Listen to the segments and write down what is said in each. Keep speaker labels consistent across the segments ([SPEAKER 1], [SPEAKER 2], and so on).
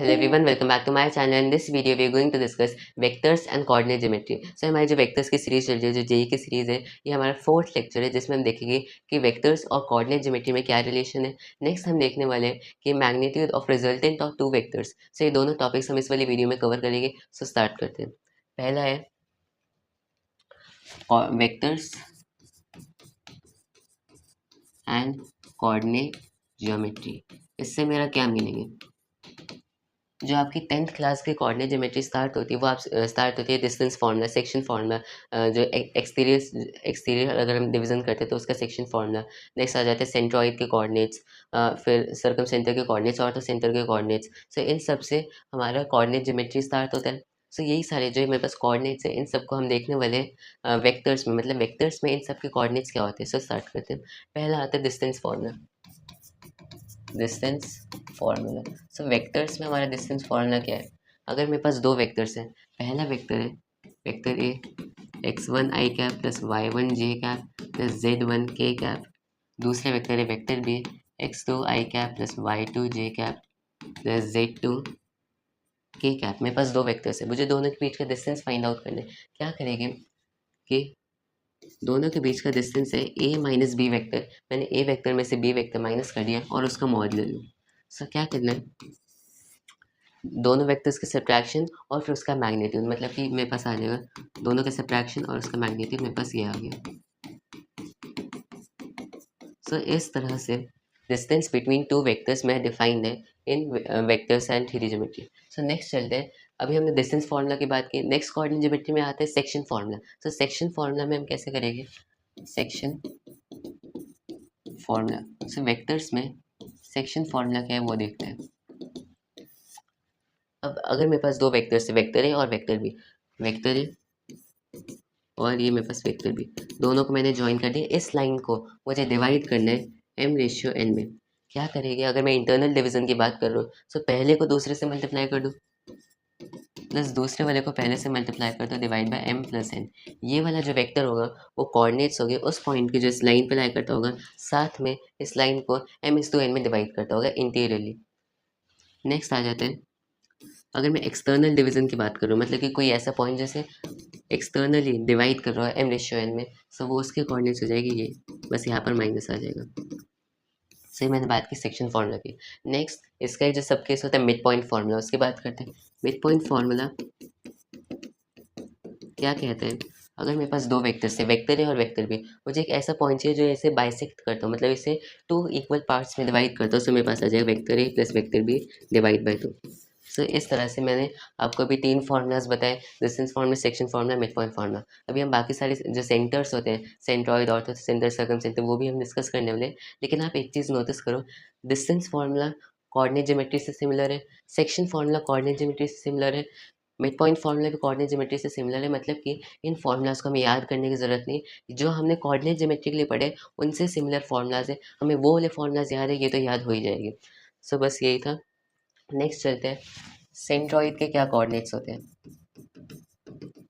[SPEAKER 1] Hello everyone, welcome back to my channel. In this video we are going to discuss vectors and coordinate geometry. हमारी जो vectors की series चल रही है, जो जेई की सीरीज है, ये हमारा फोर्थ लेक्चर है जिसमें हम देखेंगे कि वेक्टर्स और कोऑर्डिनेट ज्योमेट्री में क्या रिलेशन है. नेक्स्ट हम देखने वाले हैं कि magnitude of resultant of two vectors. So ये दोनों टॉपिक्स हम इस वाली वीडियो में कवर करेंगे. सो स्टार्ट करते हैं. पहला है वेक्टर्स एंड कोऑर्डिनेट ज्योमेट्री. इससे मेरा क्या मीनिंग है? जो आपकी 10th क्लास की कोऑर्डिनेट ज्योमेट्री स्टार्ट होती है वो आप स्टार्ट होती है डिस्टेंस फार्मूला, सेक्शन फार्मूला, जो एक्सटीरियर अगर हम डिवीजन करते हैं तो उसका सेक्शन फार्मूला. नेक्स्ट आ जाते हैं सेंट्रॉइड के कोऑर्डिनेट्स, फिर सर्कम सेंटर के कोऑर्डिनेट्स और तो सेंटर के कोऑर्डिनेट्स. सो इन सब से हमारा कोऑर्डिनेट ज्योमेट्री स्टार्ट होता है. सो यही सारे जो मेरे पास कोऑर्डिनेट्स है इन सबको हम देखने वाले हैं वेक्टर्स में. मतलब वेक्टर्स में इन सब के कोऑर्डिनेट्स क्या होते हैं. सो स्टार्ट करते हैं. पहला आता है distance formula. Distance formula. So vectors में हमारा डिस्टेंस फार्मूला क्या है? अगर मेरे पास दो वेक्टर्स हैं, पहला वेक्टर है vector A x1 i cap plus y1 j cap plus z1 k cap. दूसरा वेक्टर है vector B x2 i cap plus y2 j cap plus z2 k cap. मेरे पास दो वेक्टर्स है, मुझे दोनों के बीच का डिस्टेंस फाइंड आउट करना है. क्या करेंगे कि दोनों के बीच का डिस्टेंस है a माइनस बी वेक्टर. मैंने a वेक्टर में से b वेक्टर माइनस कर दिया और उसका मॉड ले लूँ. सो क्या करना है, दोनों वेक्टर्स के सब्ट्रैक्शन और फिर उसका मैग्नीट्यूड. मतलब कि मेरे पास आ जाएगा दोनों का सब्ट्रैक्शन और उसका मैग्नीट्यूड. मेरे पास ये आ गया. सो इस तरह से डिस्टेंस बिटवीन टू वेक्टर्स में डिफाइंड है in vectors and three geometry. So next चलते हैं. अभी हमने डिस्टेंस फार्मूला की बात की. नेक्स्ट कोऑर्डिनेट ज्योमेट्री में आता है section formula. So section formula में हम कैसे करेंगे? Section formula. सो वेक्टर्स में सेक्शन फार्मूला क्या है वो देखते हैं. अब अगर मेरे पास दो वेक्टर्स है, वेक्टर ए और वेक्टर बी, वेक्टर ए और ये मेरे पास वेक्टर बी, दोनों को मैंने ज्वाइन कर दिया. इस लाइन को मुझे डिवाइड करना है m/n में. क्या करेंगे? अगर मैं इंटरनल डिवीजन की बात कर रहा हूँ तो पहले को दूसरे से मल्टीप्लाई कर दूँ प्लस दूसरे वाले को पहले से मल्टीप्लाई कर दो डिवाइड बाय m+n. ये वाला जो वेक्टर होगा वो कोऑर्डिनेट्स होंगे उस पॉइंट के जो इस लाइन पे लाई करता होगा, साथ में इस लाइन को m/n में डिवाइड करता होगा इंटीरियरली. नेक्स्ट आ जाते हैं. अगर मैं एक्सटर्नल डिवीजन की बात करूँ, मतलब कि कोई ऐसा पॉइंट जैसे एक्सटर्नली डिवाइड कर रहा है m/n में, सो वो उसके कोऑर्डिनेट्स हो जाएगी ये. बस यहाँ पर माइनस आ जाएगा. सही, मैंने बात की सेक्शन फार्मूला की. नेक्स्ट इसका एक जो सब केस होता है मिड पॉइंट फार्मूला, उसकी बात करते हैं. मिड पॉइंट फार्मूला क्या कहते हैं? अगर मेरे पास दो वेक्टर्स है, वेक्टर ए और वेक्टर बी, मुझे एक ऐसा पॉइंट चाहिए जो इसे बाइसेक्ट करता हो, मतलब इसे टू इक्वल पार्ट्स में डिवाइड करता हो. सो मेरे पास आ जाएगा vector A plus vector B divide by 2. So इस तरह से मैंने आपको अभी तीन फार्मूलाज बताए: distance formula, section formula, mid point formula. अभी हम बाकी सारे जो सेंटर्स होते हैं, centroid, orthocentre, circumcentre, वो भी हम डिस्कस करने वाले हैं. लेकिन आप एक चीज़ नोटिस करो, डिस्टेंस फार्मूला कोऑर्डिनेट ज्योमेट्री से सिमिलर है, सेक्शन फार्मूला कोऑर्डिनेट ज्योमेट्री से सिमिलर है, मिड पॉइंट फार्मूला भी कोऑर्डिनेट ज्योमेट्री से सिमिलर है. मतलब कि इन फार्मूलाज को हमें याद करने की ज़रूरत नहीं. जो हमने कोऑर्डिनेट ज्योमेट्री के लिए पढ़े उनसे सिमिलर फार्मूलाज है, हमें वो वाले फार्मूलाज याद है, ये तो याद हो ही जाएगी. सो बस यही था. नेक्स्ट चलते हैं. सेंट्रॉइड के क्या कोऑर्डिनेट्स होते हैं?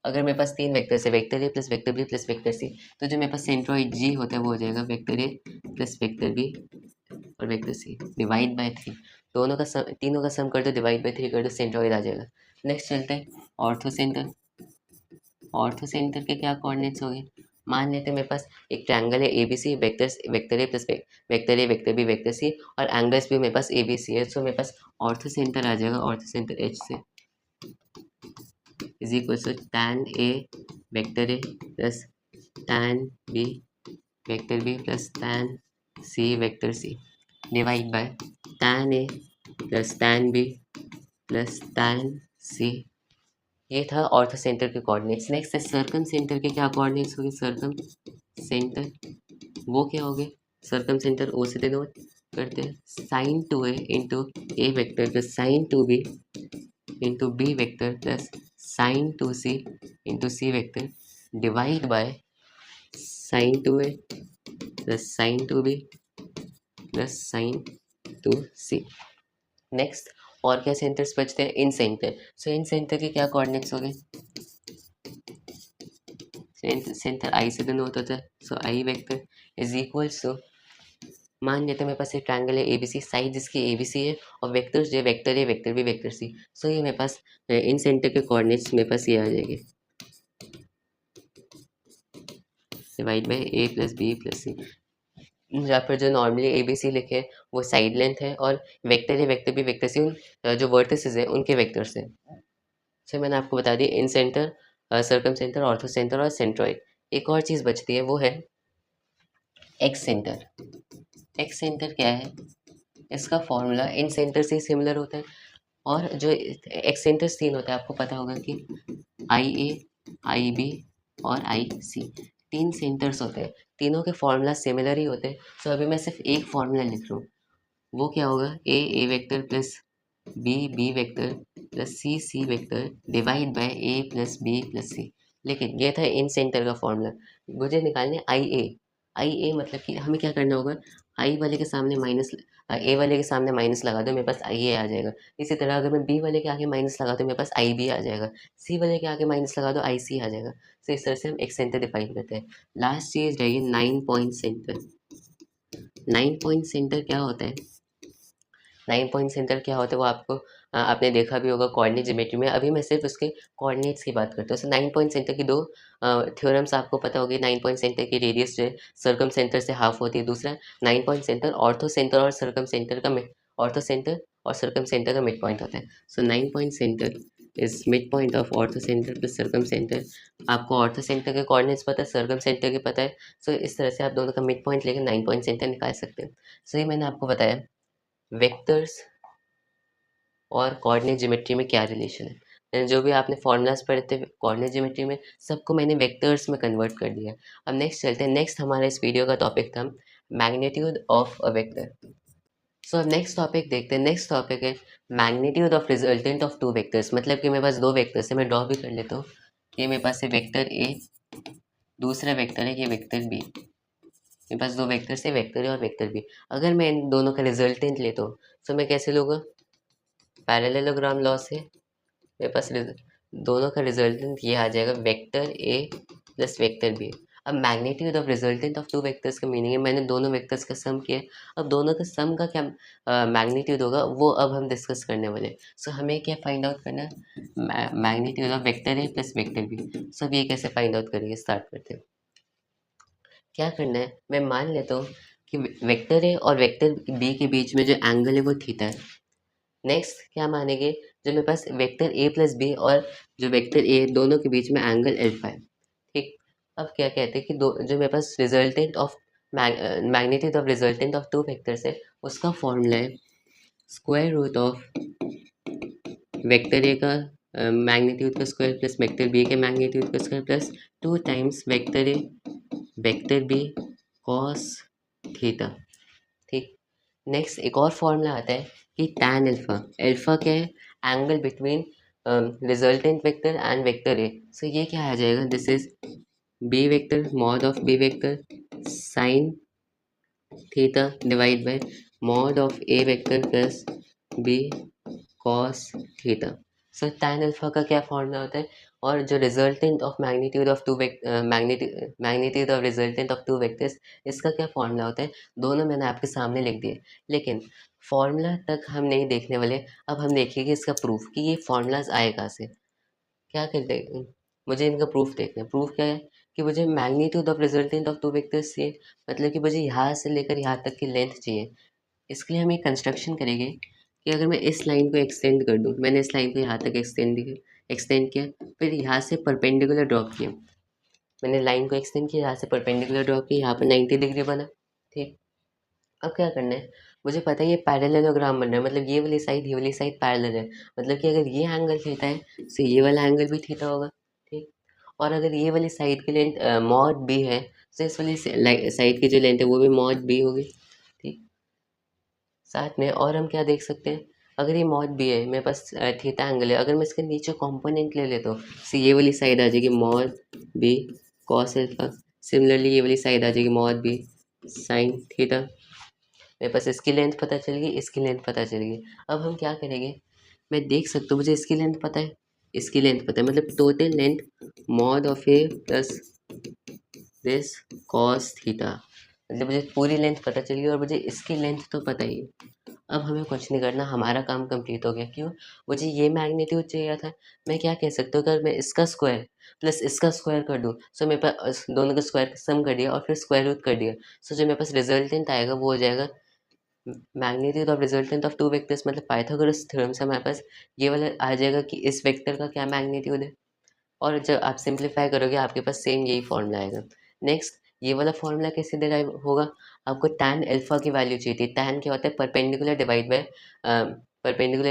[SPEAKER 1] अगर मेरे पास तीन वेक्टर्स है, vector A plus vector B plus vector C, तो जो मेरे पास सेंट्रॉइड जी होता है वो हो जाएगा vector A plus vector B और वेक्टर सी डिवाइड बाय 3. दोनों का सम, तीनों का सम कर दो, डिवाइड बाय 3 कर दो, सेंट्रॉइड आ जाएगा. नेक्स्ट चलते हैं ऑर्थो सेंटर. ऑर्थो सेंटर के क्या कोऑर्डिनेट्स हो गए? मान लेते हैं मेरे पास एक ट्रायंगल है A B C, vectors vector A plus vector A vector B vector C, और एंगल्स भी मेरे पास ए बी सी है. सो मेरे पास ऑर्थो सेंटर आ जाएगा, ऑर्थो सेंटर एच से is equal to tan A vector A plus tan B vector B plus tan C vector C divide by tan A plus tan B plus tan C. ये था orthocentre के coordinates. Next है circumcentre के क्या coordinates होंगे? Circum centre वो क्या हो गए? सर्कम सेंटर ओ से डिनोट करते हैं sin 2a into A vector plus sin 2b into B vector plus sin 2c into C vector divide by sin 2a plus sin 2b plus sin 2c. Next और क्या centres बचते हैं? इन centre. सो इन centre के क्या coordinates हो गए? Centre आई से denote होता है, सो आई वेक्टर इज इक्वल्स टू मान लेते हैं मेरे पास एक ट्रायंगल है ABC, साइड जिसकी ABC है और वेक्टर्स जो vector A, vector B, vector C। सो ये मेरे पास इन सेंटर के कोऑर्डिनेट्स मेरे पास ये आ जाएंगे, divide by A plus B plus C। यहाँ पर जो नॉर्मली ABC लिखे वो साइड लेंथ है और vector A, vector B, vector C उन जो वर्टिसेस है उनके वेक्टर्स हैं। सो मैंने आपको बता दिया incentre, circumcentre, orthocentre और सेंट्रॉइड। एक और चीज़ बचती है वो है एक्स सेंटर। एक्स सेंटर क्या है, इसका फॉर्मूला इन सेंटर से सिमिलर होता है और जो एक्स सेंटर्स तीन होता है आपको पता होगा कि IA, IB और IC तीन सेंटर्स होते हैं, तीनों के फॉर्मूला सिमिलर ही होते हैं। सो अभी मैं सिर्फ एक फॉर्मूला लिख रहा हूँ, वो क्या होगा A vector plus B vector plus C vector divide bye A plus B plus C। लेकिन ये था इन सेंटर का फॉर्मूला, मुझे निकालने IA मतलब कि हमें क्या करना होगा, आई वाले के सामने माइनस, ए वाले के सामने माइनस लगा दो, मेरे पास IA आ जाएगा। इसी तरह अगर मैं B वाले के आगे माइनस लगा दो मेरे पास IB आ जाएगा, C वाले के आगे माइनस लगा दो IC आ जाएगा। तो इस तरह से हम एक सेंटर डिफाइन करते हैं। लास्ट चीज रहेगी 9 पॉइंट सेंटर। 9 पॉइंट सेंटर क्या होता है, 9 पॉइंट सेंटर क्या होता है वो आपको आपने देखा भी होगा कोऑर्डिनेट ज्योमेट्री में। अभी मैं सिर्फ उसके कोऑर्डिनेट्स की बात करता हूँ। सो 9 पॉइंट सेंटर की दो थ्योरम्स आपको पता होगी। 9 पॉइंट सेंटर की रेडियस जो है सर्कम सेंटर से हाफ होती है। दूसरा 9 पॉइंट सेंटर ऑर्थो सेंटर और सर्कम सेंटर का ऑर्थो सेंटर और सर्कम सेंटर का मिड पॉइंट होता है। सो 9 point centre is mid point of ortho centre plus circum centre. आपको ऑर्थो सेंटर के कोऑर्डिनेट्स पता है, सर्कम सेंटर के पता है। सो इस तरह से आप दोनों का मिड पॉइंट लेकर 9 पॉइंट सेंटर निकाल सकते हैं। सो ये मैंने आपको बताया वेक्टर्स और कोऑर्डिनेट ज्योमेट्री में क्या रिलेशन है। जो भी आपने फॉर्मूलाज पढ़े थे कोऑर्डिनेट ज्योमेट्री में सबको मैंने वेक्टर्स में कन्वर्ट कर दिया। अब नेक्स्ट चलते हैं, नेक्स्ट हमारा इस वीडियो का टॉपिक था मैग्नीट्यूड ऑफ अ वेक्टर। सो अब नेक्स्ट टॉपिक देखते हैं। नेक्स्ट टॉपिक है magnitude of resultant of two vectors. मतलब कि मेरे पास दो वेक्टर्स है, मैं ड्रॉ भी कर लेता हूँ। ये मेरे पास है वेक्टर ए, दूसरा वेक्टर है ये वेक्टर बी। मेरे पास दो वेक्टर्स है, वेक्टर ए और वेक्टर बी। अगर मैं इन दोनों का रिजल्टेंट लेता हूँ तो मैं कैसे लूँगा, पैरेललोग्राम लॉ से मेरे पास दोनों का रिजल्टेंट ये आ जाएगा vector A plus vector B. अब magnitude of resultant of two vectors का मीनिंग है मैंने दोनों वेक्टर्स का सम किया। अब दोनों का सम का क्या मैग्नीट्यूड होगा वो अब हम डिस्कस करने वाले हैं। सो हमें क्या फाइंड आउट करना है, magnitude of vector A plus vector B. So अब ये कैसे फाइंड आउट करेंगे, स्टार्ट करते हैं। क्या करना है, मैं मान लेता हूँ कि वेक्टर ए और वेक्टर बी के बीच में जो एंगल है वो थीटा है। नेक्स्ट क्या मानेंगे, जो मेरे पास वेक्टर ए प्लस बी और जो वेक्टर ए दोनों के बीच में एंगल एल्फा है। ठीक, अब क्या कहते हैं कि दो जो मेरे पास resultant of magnitude of resultant of two vectors है उसका फॉर्मूला है square root of vector A का मैग्नीट्यूड का स्क्वायर प्लस वेक्टर बी के मैग्नीट्यूड का square plus 2 times vector A vector B cos theta. ठीक, नेक्स्ट एक और फॉर्मूला आता है कि tan अल्फा, अल्फा क्या है, angle between resultant vector and vector A. So ये क्या आ जाएगा, this is B vector mod of B vector sine theta divide by mod of A vector plus B cos theta. So tan alpha का क्या formula होता है, और जो resultant of magnitude of two magnitude of resultant of two vectors इसका क्या formula होता है, दोनों मैंने आपके सामने लिख दिए। लेकिन फॉर्मूला तक हम नहीं देखने वाले, अब हम देखेंगे इसका प्रूफ कि ये फॉर्मूलाज आए कहाँ से। क्या करते हैं, मुझे इनका प्रूफ देखना है। प्रूफ क्या है कि मुझे magnitude of resultant of two vectors चाहिए, मतलब कि मुझे यहाँ से लेकर यहाँ तक की लेंथ चाहिए। इसके लिए हम एक कंस्ट्रक्शन करेंगे कि अगर मैं इस लाइन को एक्सटेंड कर दूँ, मैंने इस लाइन को यहाँ तक एक्सटेंड किया, फिर यहाँ से परपेंडिकुलर ड्रॉप किया, मैंने लाइन को एक्सटेंड किया, यहाँ से परपेंडिकुलर ड्रॉप किया, यहाँ पर 90 डिग्री बना। ठीक, अब क्या करना है, मुझे पता है ये पैरेललोग्राम बन रहा है, मतलब ये वाली साइड पैरेलल है, मतलब कि अगर ये एंगल थीटा है तो ये वाला एंगल भी थीटा होगा। ठीक, और अगर ये वाली साइड की लेंथ मॉड बी है तो इस वाली साइड की जो लेंथ है वो भी मॉड बी होगी। ठीक, साथ में और हम क्या देख सकते हैं, अगर ये मॉड बी है मेरे पास थीटा एंगल है, अगर मैं इसके नीचे कंपोनेंट ले लेता हूँ तो ये वाली साइड आ जाएगी mod B cos alpha. Similarly ये वाली साइड आ जाएगी मॉड बी साइन थीटा। मेरे पास इसकी लेंथ पता चल गई, इसकी लेंथ पता चल गई। अब हम क्या करेंगे, मैं देख सकता हूँ मुझे इसकी लेंथ पता है, इसकी लेंथ पता है, मतलब total length mod of A plus this cos theta. मतलब मुझे पूरी लेंथ पता चली और मुझे इसकी लेंथ तो पता ही है। अब हमें कुछ नहीं करना, हमारा काम कंप्लीट हो गया। क्यों? मुझे ये मैग्नीट्यूड चाहिए था। मैं क्या कह सकता हूँ, अगर मैं इसका स्क्वायर प्लस इसका स्क्वायर कर दूँ, सो मेरे पास दोनों का स्क्वायर सम कर दिया और फिर स्क्वायर रूट कर दिया, सो जो मेरे पास रिजल्टेंट आएगा वो हो जाएगा magnitude of resultant of two vectors. मतलब पाइथागोरस थ्योरम से हमारे पास ये वाला आ जाएगा कि इस वेक्टर का क्या मैग्नीट्यूड है। और जब आप सिंप्लीफाई करोगे आपके पास सेम यही फॉर्मूला आएगा। नेक्स्ट, ये वाला फॉर्मूला कैसे डिराइव होगा? आपको tan अल्फा की वैल्यू चाहिए थी। tan क्या होता है? Perpendicular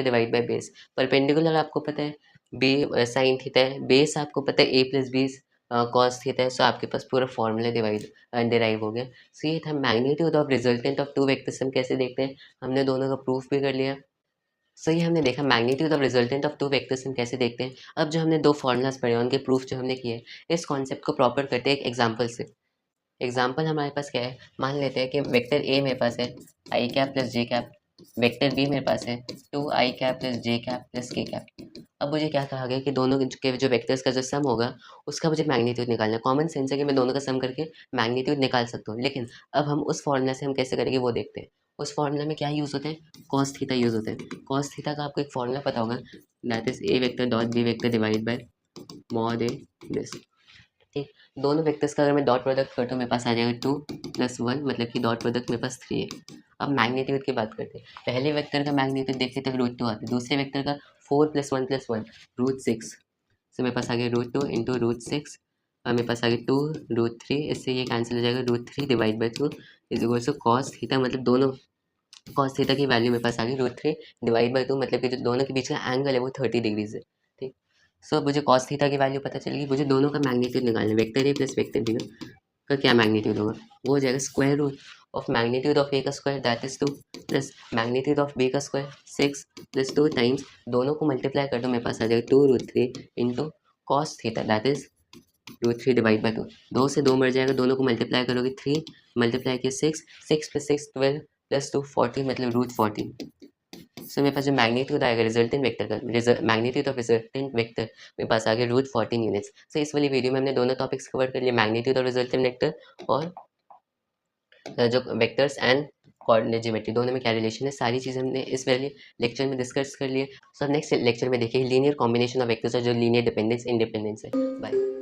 [SPEAKER 1] divide by base. Perpendicular आपको पता है बी साइन थीटा है, बेस आपको पता है a plus B cos theta है। सो आपके पास पूरा फॉर्मूला डिराइव हो गया। सो ये था magnitude of resultant of two vectors. हम कैसे देखते हैं, हमने दोनों का प्रूफ भी कर लिया। सो ये हमने देखा magnitude of resultant of two vectors हम कैसे देखते हैं। अब जो हमने दो फॉर्मूलाज पढ़े उनके प्रूफ जो हमने किए, इस कॉन्सेप्ट को प्रॉपर करते हैं एक एग्जांपल से। एग्जांपल हमारे पास क्या है, मान लेते हैं कि वेक्टर ए मेरे पास है आई कैप प्लस जे कैप, वेक्टर बी मेरे पास है 2i कैप प्लस जे कैप प्लस के कैप। अब मुझे क्या कहा गया कि दोनों के जो वेक्टर्स का जो सम होगा उसका मुझे मैग्नीट्यूड निकालना है। कॉमन सेंस है कि मैं दोनों का सम करके मैग्नीट्यूड निकाल सकता हूँ, लेकिन अब हम उस फॉर्मूला से हम कैसे करेंगे वो देखते हैं। उस फॉर्मूला में क्या यूज़ होते हैं? कॉस थीटा यूज़ होते हैं। कॉस थीटा का आपको एक फॉर्मूला पता होगा, that is A vector dot B vector divide by mod A this. ठीक, दोनों वेक्टर्स का अगर मैं डॉट प्रोडक्ट करता हूँ मेरे पास आ जाएगा 2 + 1, मतलब कि डॉट प्रोडक्ट मेरे पास 3 है। अब मैग्नीट्यूड की बात करते हैं। पहले वेक्टर का मैग्नीट्यूड देखते थे √2 आता है, दूसरे वेक्टर का 4 + 1 + 1 √6। सो मेरे पास आ गया √2 इंटू √6 और मेरे पास आ गया 2 √3। इससे ये कैंसिल हो जाएगा, √3 divide by 2 is equal to cos theta, मतलब दोनों कॉस थीटा की वैल्यू मेरे पास आ गई √3 डिवाइड बाई 2, मतलब कि जो दोनों के बीच का एंगल है वो 30 डिग्रीज है। ठीक, सो अब मुझे कॉस थीटा की वैल्यू पता चल गई। मुझे दोनों का मैग्नीट्यूड निकालना है, vector A plus vector B का क्या मैग्नीट्यूड होगा। वो हो जाएगा square root of magnitude of A का square that is 2 plus magnitude of B का स्क्वायर 6 + 2 टाइम्स दोनों को मल्टीप्लाई कर दो, मेरे पास आ जाएगा 2 √3 into cos theta that is √3 divide by 2। 2 से 2 मर जाएगा, दोनों को मल्टीप्लाई करोगे 3 मल्टीप्लाई किया 6, 6 + 6 12 + 2 14, मतलब √14। सो मेरे पास जो मैग्नीट्यूड आएगा रिजल्टेंट वेक्टर का, मैग्नीट्यूड ऑफ रिजल्टेंट वेक्टर मेरे पास आ गया √14 यूनिट्स। सो इस वाली वीडियो में हमने दोनों टॉपिक्स कवर कर लिए, मैग्नीट्यूड ऑफ रिजल्टेंट वेक्टर और जो वेक्टर्स एंड कोऑर्डिनेट ज्योमेट्री दोनों में क्या रिलेशन है, सारी चीज़ें हमने इस वाले लेक्चर में डिस्कस कर लिए। सो नेक्स्ट लेक्चर में देखिए लीनियर कॉम्बिनेशन ऑफ वेक्टर्स और जो लीनियर डिपेंडेंस इंडिपेंडेंस है। बाय।